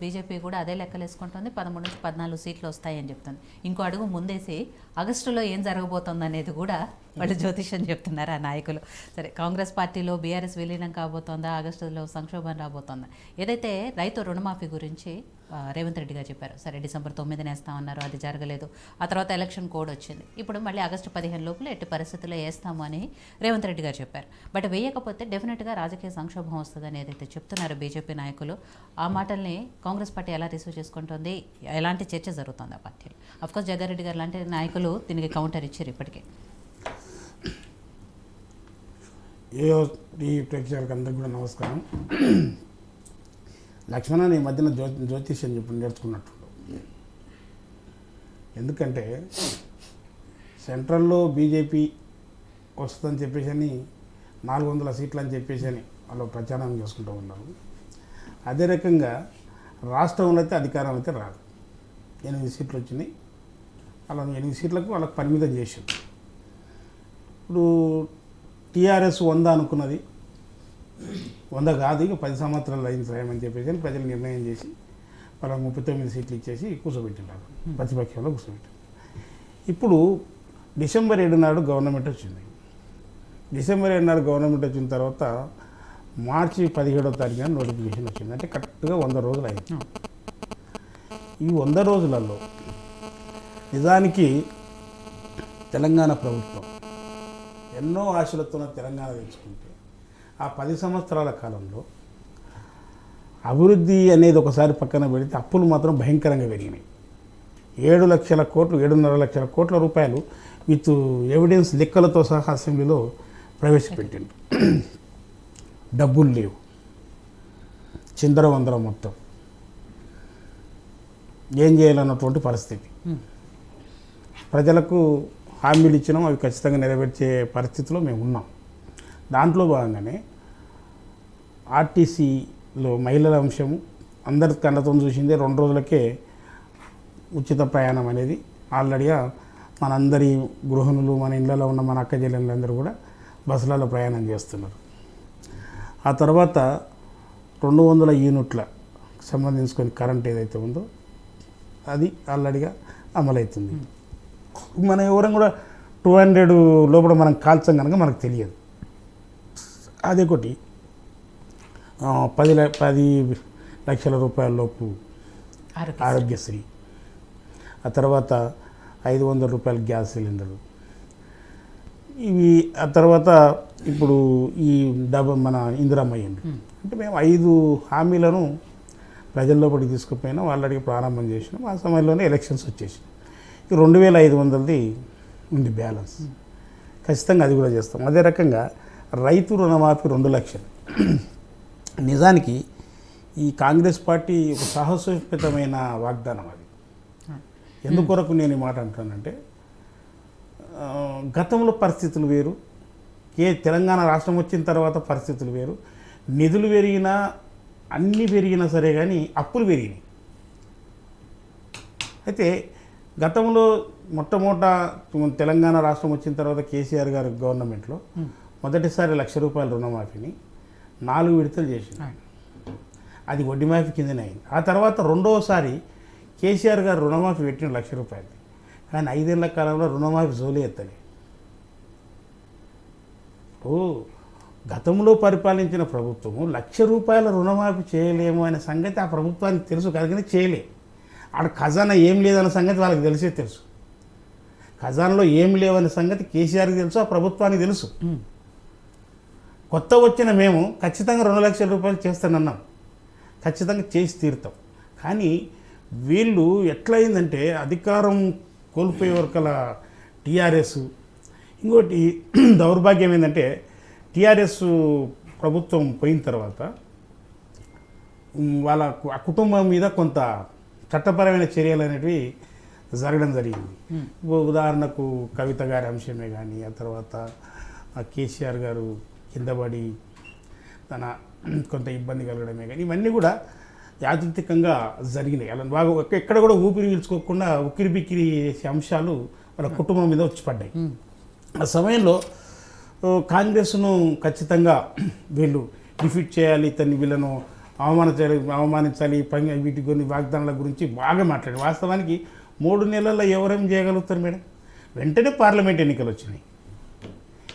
BJP కూడా అదే లెక్కలేసుకుంటుంది 13 నుంచి 14 సీట్లు వస్తాయని చెప్తుంది. ఇంకో అడుగు ముందేసి ఆగస్టులో ఏం జరగబోతోంది అనేది కూడా వాళ్ళు జ్యోతిష్యం చెప్తున్నారు ఆ నాయకులు. సరే, కాంగ్రెస్ పార్టీలో బీఆర్ఎస్ విలీనం కాబోతోందా, ఆగస్టులో సంక్షోభం రాబోతోందా? ఏదైతే రైతు రుణమాఫీ గురించి రేవంత్ రెడ్డి గారు చెప్పారు, సరే డిసెంబర్ 9న వేస్తామన్నారు, అది జరగలేదు. ఆ తర్వాత ఎలక్షన్ కోడ్ వచ్చింది. ఇప్పుడు మళ్ళీ ఆగస్టు 15 లోపల ఎట్టి పరిస్థితుల్లో వేస్తాము అని రేవంత్ రెడ్డి గారు చెప్పారు. బట్ వేయకపోతే డెఫినెట్గా రాజకీయ సంక్షోభం వస్తుందని ఏదైతే చెప్తున్నారు బీజేపీ నాయకులు, ఆ మాటల్ని కాంగ్రెస్ పార్టీ ఎలా రిసీవ్ చేసుకుంటుంది, ఎలాంటి చర్చ జరుగుతుంది ఆ పార్టీలో? అఫ్కోర్స్ జగ్గారెడ్డి గారు లాంటి నాయకులు దీనికి కౌంటర్ ఇచ్చారు ఇప్పటికే. ఈ ప్రేక్షకులకు అందరికీ కూడా నమస్కారం. లక్ష్మణ ఈ మధ్యన జ్యోతిష్యం చెప్పి నేర్చుకున్నట్టు. ఎందుకంటే సెంట్రల్లో బీజేపీ వస్తుందని చెప్పేసి అని 400 సీట్లు అని చెప్పేసి అని వాళ్ళు ప్రచారం చేసుకుంటూ ఉన్నారు. అదే రకంగా రాష్ట్రంలో అయితే అధికారం అయితే రాదు. 8 సీట్లు వచ్చినాయి. అలా 8 సీట్లకు వాళ్ళకి పరిమితం చేశారు. ఇప్పుడు టీఆర్ఎస్ 100 అనుకున్నది, 100 కాదు, ఇక 10 సంవత్సరాలు అయింది సాయమని చెప్పేసి ప్రజలు నిర్ణయం చేసి వాళ్ళకి 39 సీట్లు ఇచ్చేసి కూర్చోబెట్టినారు, ప్రతిపక్షంలో కూర్చోబెట్టారు. ఇప్పుడు డిసెంబర్ 7 నాడు గవర్నమెంట్ వచ్చింది. డిసెంబర్ 7 నాడు గవర్నమెంట్ వచ్చిన తర్వాత మార్చి 17వ తారీఖున నోటిఫికేషన్ వచ్చింది. అంటే కరెక్ట్గా 100 రోజులు అయింది. ఈ 100 రోజులలో నిజానికి తెలంగాణ ప్రభుత్వం ఎన్నో ఆశలతో తెలంగాణ తెచ్చుకుంటే ఆ 10 సంవత్సరాల కాలంలో అభివృద్ధి అనేది ఒకసారి పక్కన పెడితే అప్పులు మాత్రం భయంకరంగా పెరిగినాయి. 7 లక్షల కోట్లు, 7.5 లక్షల కోట్ల రూపాయలు విత్ ఎవిడెన్స్ లెక్కలతో సహా అసెంబ్లీలో ప్రవేశపెట్టిండు. డబ్బులు లేవు, చిందరవందరం మొత్తం. ఏం చేయాలన్నటువంటి పరిస్థితి. ప్రజలకు హామీలు ఇచ్చినాం, అవి ఖచ్చితంగా నెరవేర్చే పరిస్థితిలో మేము ఉన్నాం. దాంట్లో భాగంగానే ఆర్టీసీలో మహిళల అంశము అందరి కళ్ళతో చూసిందే. 2 రోజులకే ఉచిత ప్రయాణం అనేది ఆల్రెడీగా మనందరి గృహిణులు, మన ఇళ్ళలో ఉన్న మన అక్క చెల్లెళ్ళందరూ కూడా బస్సులలో ప్రయాణం చేస్తున్నారు. ఆ తర్వాత 200 యూనిట్ల సంబంధించుకొని కరెంట్ ఏదైతే ఉందో అది ఆల్రెడీగా అమలవుతుంది. మనం ఎవరం కూడా 200 లోపల మనం కాల్చాం కనుక మనకు తెలియదు. అదే ఒకటి 10 లక్షల రూపాయల లోపు ఆరోగ్యశ్రీ, ఆ తర్వాత 500 రూపాయల గ్యాస్ సిలిండరు, ఇవి. ఆ తర్వాత ఇప్పుడు ఈ మన ఇందిరమ్మ ఇల్లు. అంటే మేము 5 హామీలను ప్రజల్లోపలికి తీసుకుపోయినాం, ఆల్రెడీ ప్రారంభం చేసినాం. ఆ సమయంలోనే ఎలక్షన్స్ వచ్చేసినాయి. 2500ది ఉంది బ్యాలెన్స్. ఖచ్చితంగా అది కూడా చేస్తాం. అదే రకంగా రైతు రుణమాఫీ 2 లక్షలు. నిజానికి ఈ కాంగ్రెస్ పార్టీ ఒక సాహసోపేతమైన వాగ్దానం అది. ఎందుకొరకు నేను ఈ మాట అంటానంటే, గతంలో పరిస్థితులు వేరు, తెలంగాణ రాష్ట్రం వచ్చిన తర్వాత పరిస్థితులు వేరు. నిధులు పెరిగినా, అన్నీ పెరిగినా సరే కానీ అప్పులు పెరిగినాయి. అయితే గతంలో మొట్టమొదట తెలంగాణ రాష్ట్రం వచ్చిన తర్వాత కేసీఆర్ గారి గవర్నమెంట్లో మొదటిసారి 1 లక్ష రూపాయల రుణమాఫీని 4 విడతలు చేసింది. అది వడ్డీ మాఫీ కిందనే అయింది. ఆ తర్వాత రెండవసారి కేసీఆర్ గారు రుణమాఫీ పెట్టిన 1 లక్ష రూపాయలు. కానీ 5 ఏళ్ల కాలంలో రుణమాఫీ జోలి ఎత్తలే. గతంలో పరిపాలించిన ప్రభుత్వము 1 లక్ష రూపాయల రుణమాఫీ చేయలేము అనే సంగతి ఆ ప్రభుత్వానికి తెలుసు, కనుకనే చేయలే. ఆడ ఖజానా ఏం లేదన్న సంగతి వాళ్ళకి తెలిసే తెలుసు. ఖజానాలో ఏం లేవనే సంగతి కేసీఆర్కి తెలుసు, ఆ ప్రభుత్వానికి తెలుసు. కొత్త వచ్చిన మేము ఖచ్చితంగా 2 లక్షల రూపాయలు చేస్తానన్నాం, ఖచ్చితంగా చేసి తీరుతాం. కానీ వీళ్ళు ఎట్లయిందంటే అధికారం కోల్పోయే వరకల టీఆర్ఎస్. ఇంకోటి దౌర్భాగ్యం ఏంటంటే టీఆర్ఎస్ ప్రభుత్వం పోయిన తర్వాత వాళ్ళ కుటుంబం మీద కొంత చట్టపరమైన చర్యలు అనేటివి జరగడం జరిగింది. ఉదాహరణకు కవిత గారి అంశమే కానీ, ఆ తర్వాత కేసీఆర్ గారు కిందపడి తన కొంత ఇబ్బంది కలగడమే కానీ, ఇవన్నీ కూడా యాదృత్తికంగా జరిగినాయి. అలా బాగా ఎక్కడ కూడా ఊపిరి పీల్చుకోకుండా ఉక్కిరి బిక్కిరి చేసే అంశాలు వాళ్ళ కుటుంబం మీద వచ్చి పడ్డాయి. ఆ సమయంలో కాంగ్రెస్ను ఖచ్చితంగా వీళ్ళు డిఫీట్ చేయాలి, వీళ్ళను అవమానించాలి వీటి కొన్ని వాగ్దానాల గురించి బాగా మాట్లాడారు. వాస్తవానికి 3 నెలల్లో ఎవరేం చేయగలుగుతారు మేడం? వెంటనే పార్లమెంట్ ఎన్నికలు వచ్చినాయి.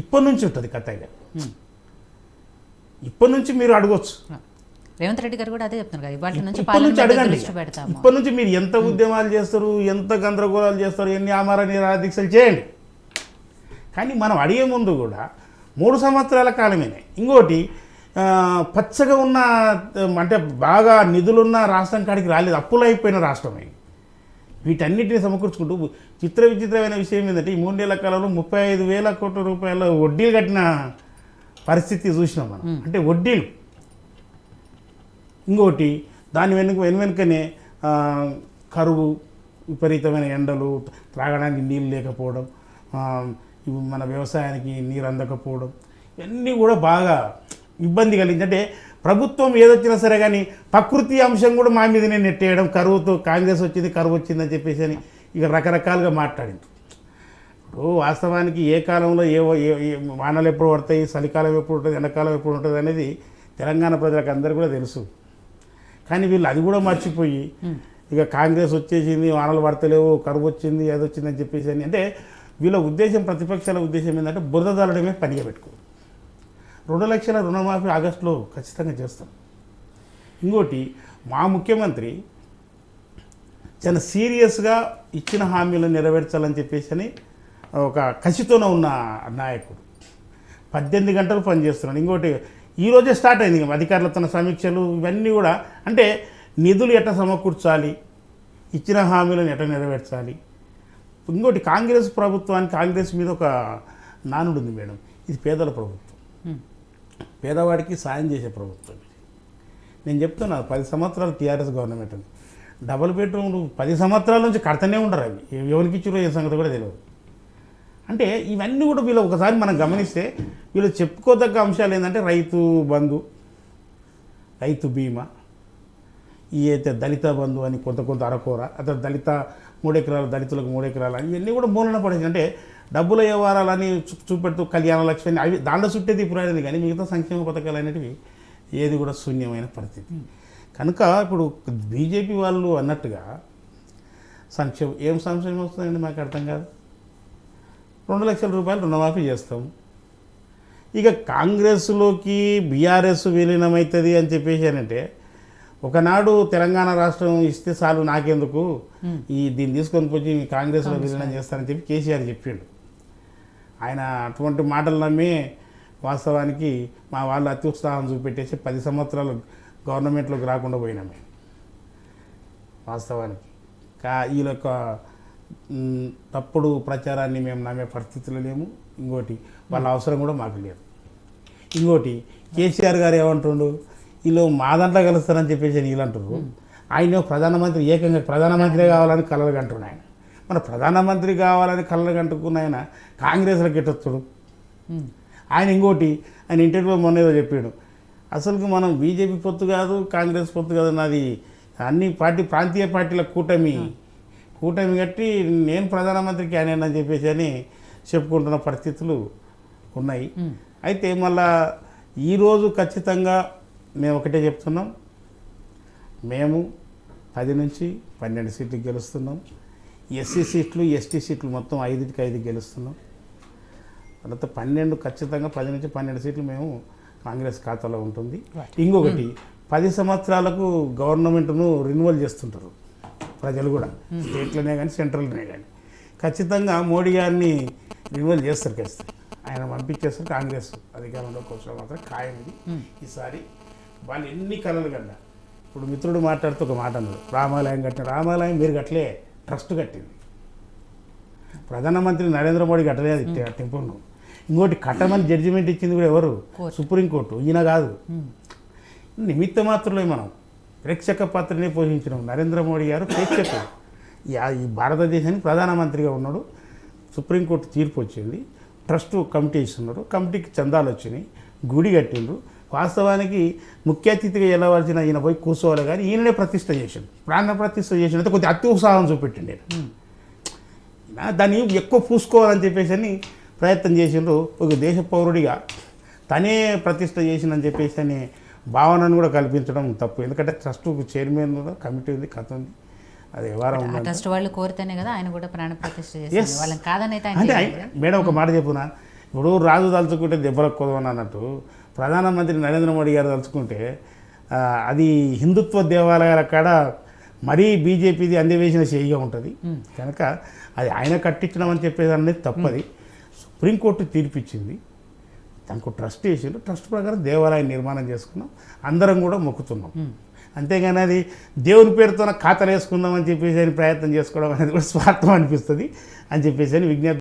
ఇప్పటి నుంచి ఉంటుంది కథగా. ఇప్పటి నుంచి మీరు అడగొచ్చు. రేవంత్ రెడ్డి గారు కూడా అదే చెప్తున్నారు కదా, ఇవాళ నుంచి ఇప్పటి నుంచి అడగండి. పెడతాము. ఇప్పటి నుంచి మీరు ఎంత ఉద్యమాలు చేస్తారు, ఎంత గందరగోళాలు చేస్తారు, ఎన్ని ఆమర నిరాదీక్షలు చేయండి. కానీ మనం అడిగే ముందు కూడా 3 సంవత్సరాల కాలమేనే. ఇంకోటి పచ్చగా ఉన్న అంటే బాగా నిధులున్న రాష్ట్రం కాడికి రాలేదు, అప్పులు అయిపోయిన రాష్ట్రమే. వీటన్నిటిని సమకూర్చుకుంటూ విచిత్రమైన విషయం ఏంటంటే ఈ 3 నెలల కాలంలో 35,000 కోట్ల రూపాయల వడ్డీలు కట్టిన పరిస్థితి చూసినాం మనం. అంటే వడ్డీలు. ఇంకోటి దాని వెనుకనే కరువు, విపరీతమైన ఎండలు, త్రాగడానికి నీళ్ళు లేకపోవడం, మన వ్యవసాయానికి నీరు అందకపోవడం, ఇవన్నీ కూడా బాగా ఇబ్బంది కలిగింది. అంటే ప్రభుత్వం ఏదొచ్చినా సరే కానీ ప్రకృతి అంశం కూడా మా మీదనే నెట్టేయడం, కరువుతో కాంగ్రెస్ వచ్చింది, కరువు వచ్చిందని చెప్పేసి అని ఇక రకరకాలుగా మాట్లాడింది. ఇప్పుడు వాస్తవానికి ఏ కాలంలో వానలు ఎప్పుడు పడతాయి, చలికాలం ఎప్పుడు ఉంటుంది, ఎండాకాలం ఎప్పుడు ఉంటుంది అనేది తెలంగాణ ప్రజలకు అందరూ కూడా తెలుసు. కానీ వీళ్ళు అది కూడా మర్చిపోయి ఇక కాంగ్రెస్ వచ్చేసింది, వానలు పడతలేవు, కరువు వచ్చింది, అది వచ్చిందని చెప్పేసి అని. అంటే వీళ్ళ ఉద్దేశం, ప్రతిపక్షాల ఉద్దేశం ఏంటంటే బురద జల్లడమే పనిగా పెట్టుకో. 2 లక్షల రుణమాఫీ ఆగస్టులో ఖచ్చితంగా చేస్తాం. ఇంకోటి మా ముఖ్యమంత్రి చాలా సీరియస్గా ఇచ్చిన హామీలను నెరవేర్చాలని చెప్పేసి అని ఒక కసితోనే ఉన్న నాయకుడు. 18 గంటలు పనిచేస్తున్నాడు. ఇంకోటి ఈరోజే స్టార్ట్ అయింది అధికారులతో సమీక్షలు, ఇవన్నీ కూడా. అంటే నిధులు ఎట్లా సమకూర్చాలి, ఇచ్చిన హామీలను ఎట్లా నెరవేర్చాలి. ఇంకోటి కాంగ్రెస్ ప్రభుత్వానికి, కాంగ్రెస్ మీద ఒక నానుడు ఉంది మేడం, ఇది పేదల ప్రభుత్వం, పేదవాడికి సాయం చేసే ప్రభుత్వం. నేను చెప్తున్నా 10 సంవత్సరాలు టీఆర్ఎస్ గవర్నమెంట్ ఉంది. డబుల్ బెడ్రూమ్లు 10 సంవత్సరాల నుంచి కడతనే ఉండరు. అవి ఎవరికి ఇచ్చిరో ఏ సంగతి కూడా తెలియదు. అంటే ఇవన్నీ కూడా వీళ్ళు ఒకసారి మనం గమనిస్తే వీళ్ళు చెప్పుకోదగ్గ అంశాలు ఏంటంటే రైతు బంధు, రైతు బీమా, ఈ అయితే దళిత బంధు అని కొంత అరకూర, అతను దళిత 3 ఎకరాలు, దళితులకు 3 ఎకరాలు అని ఇవన్నీ కూడా మూలన పడేసి. అంటే డబ్బుల వ్యవహారాలని చూపెడుతూ కళ్యాణ లక్ష్యాన్ని అవి దాంట్లో చుట్టేది ఇప్పుడు కానీ మిగతా సంక్షేమ పథకాలు అనేటివి ఏది కూడా శూన్యమైన పరిస్థితి. కనుక ఇప్పుడు బీజేపీ వాళ్ళు అన్నట్టుగా ఏం సంక్షేమం వస్తుందండి మాకు అర్థం కాదు. 2 లక్షల రూపాయలు రుణమాఫీ చేస్తాం. ఇక కాంగ్రెస్లోకి బీఆర్ఎస్ విలీనమవుతుంది అని చెప్పేసి అంటే ఒకనాడు తెలంగాణ రాష్ట్రం ఇస్తే చాలు నాకెందుకు, దీన్ని తీసుకొని పోయి కాంగ్రెస్లో విలీనం చేస్తానని చెప్పి కేసీఆర్ చెప్పిండు. ఆయన అటువంటి మాటలు నమ్మి వాస్తవానికి మా వాళ్ళు అత్యుత్సాహం చూపెట్టేసి 10 సంవత్సరాలు గవర్నమెంట్లోకి రాకుండా పోయినామే. వాస్తవానికి వీళ్ళ యొక్క తప్పుడు ప్రచారాన్ని మేము నమ్మే పరిస్థితులు లేము. ఇంకోటి వాళ్ళ అవసరం కూడా మాకు లేదు. ఇంకోటి కేసీఆర్ గారు ఏమంటుండు, వీళ్ళు మా దాంట్లో కలుస్తారని చెప్పేసి వీళ్ళు అంటారు. ఆయన ప్రధానమంత్రి, ఏకంగా ప్రధానమంత్రి కావాలని కలలు కంటున్నాడు ఆయన. మన ప్రధానమంత్రి కావాలని కలలు కంటుకున్న ఆయన కాంగ్రెస్లోకి ఎట్టొచ్చుడు ఆయన. ఇంకోటి ఆయన ఇంటర్వ్యూలో మొన్నేదో చెప్పాడు, అసలుకు మనం బీజేపీ పొత్తు కాదు, కాంగ్రెస్ పొత్తు కాదు, నాది అన్ని ప్రాంతీయ పార్టీల కూటమి కట్టి నేను ప్రధానమంత్రి క్యాండిడేట్ అని చెప్పేసి అని చెప్పుకుంటున్న పరిస్థితులు ఉన్నాయి. అయితే మళ్ళా ఈరోజు ఖచ్చితంగా మేము ఒకటే చెప్తున్నాం, మేము 10 నుంచి 12 సీట్లు గెలుస్తున్నాం. ఎస్సీ సీట్లు, ఎస్టీ సీట్లు మొత్తం 5కి 5 గెలుస్తున్నాం. తర్వాత 12 ఖచ్చితంగా 10 నుంచి 12 సీట్లు మేము కాంగ్రెస్ ఖాతాలో ఉంటుంది. ఇంకొకటి 10 సంవత్సరాలకు గవర్నమెంట్ను రెన్యువల్ చేస్తుంటారు ప్రజలు కూడా, స్టేట్లోనే కానీ సెంట్రల్లోనే కానీ. ఖచ్చితంగా మోడీ గారిని రెన్యువల్ చేస్తారు, ఖచ్చితంగా ఆయన పంపించేస్తారు. కాంగ్రెస్ అధికారంలోకి వచ్చిన మాత్రం ఖాయమిది. ఈసారి వాళ్ళు ఎన్ని కలలు కన్నా, ఇప్పుడు మిత్రుడు మాట్లాడుతూ ఒక మాట అన్నాడు, రామాలయం కట్టిన. రామాలయం మీరు కట్టలే, ట్రస్ట్ కట్టింది. ప్రధానమంత్రి నరేంద్ర మోడీ కట్టలేదు టెంపుల్ను. ఇంకోటి కట్టమని జడ్జిమెంట్ ఇచ్చింది కూడా ఎవరు? సుప్రీంకోర్టు. ఈయన కాదు. నిమిత్త మాత్రమే మనం ప్రేక్షక పాత్రనే పోషించినాం. నరేంద్ర మోడీ గారు ప్రేక్షకుడు. ఈ భారతదేశానికి ప్రధానమంత్రిగా ఉన్నాడు. సుప్రీంకోర్టు తీర్పు వచ్చింది, ట్రస్ట్ కమిటీ ఇస్తున్నారు, కమిటీకి చందాలు వచ్చినాయి, గుడి కట్టిండ్రు. వాస్తవానికి ముఖ్య అతిథిగా వెళ్ళవలసిన ఈయన పోయి కూర్చోవాలి, కానీ ఈయననే ప్రతిష్ట చేసిండు, ప్రాణ ప్రతిష్ట చేసిండు. కొద్దిగా అత్యుత్సాహం చూపెట్టిండు. దాన్ని ఎక్కువ పూసుకోవాలని చెప్పేసి అని ప్రయత్నం చేసిండ్రు. ఒక దేశ పౌరుడిగా తనే ప్రతిష్ట చేసిందని చెప్పేసి అని భావనను కూడా కల్పించడం తప్పు. ఎందుకంటే ట్రస్ట్ చైర్మన్ కమిటీ ఉంది, కథ ఉంది, అది వ్యవహారం ఆ ఉంది. ట్రస్ట్ వాళ్ళు కోరితేనే కదా ఆయన కూడా ప్రాణ ప్రతిష్ఠ Yes. చేసింది. వాళ్ళని కాదనైతే ఆయన అంటే చేయలేదు కదా. మేడం ఒక మాట చెప్పునా, ఇప్పుడు రాజు తలుచుకుంటే దెబ్బలకు కొదవని అన్నట్టు ప్రధానమంత్రి నరేంద్ర మోడీ గారు తలుచుకుంటే అది హిందుత్వ దేవాలయాల కాడ మరీ బీజేపీది అందివేసిన చేయిగా ఉంటుంది కనుక అది ఆయన కట్టించడం చెప్పేది అనేది తప్పది. సుప్రీంకోర్టు తీర్పిచ్చింది, దానికి ట్రస్ట్ వేసిండు, ట్రస్ట్ ప్రకారం దేవాలయం నిర్మాణం చేసుకున్నాం, అందరం కూడా మొక్కుతున్నాం. అంతేగాని అది దేవుని పేరుతో ఖాతాలు వేసుకుందాం అని చెప్పేసి ప్రయత్నం చేసుకోవడం అనేది కూడా స్వార్థం అనిపిస్తుంది అని చెప్పేసి విజ్ఞప్తి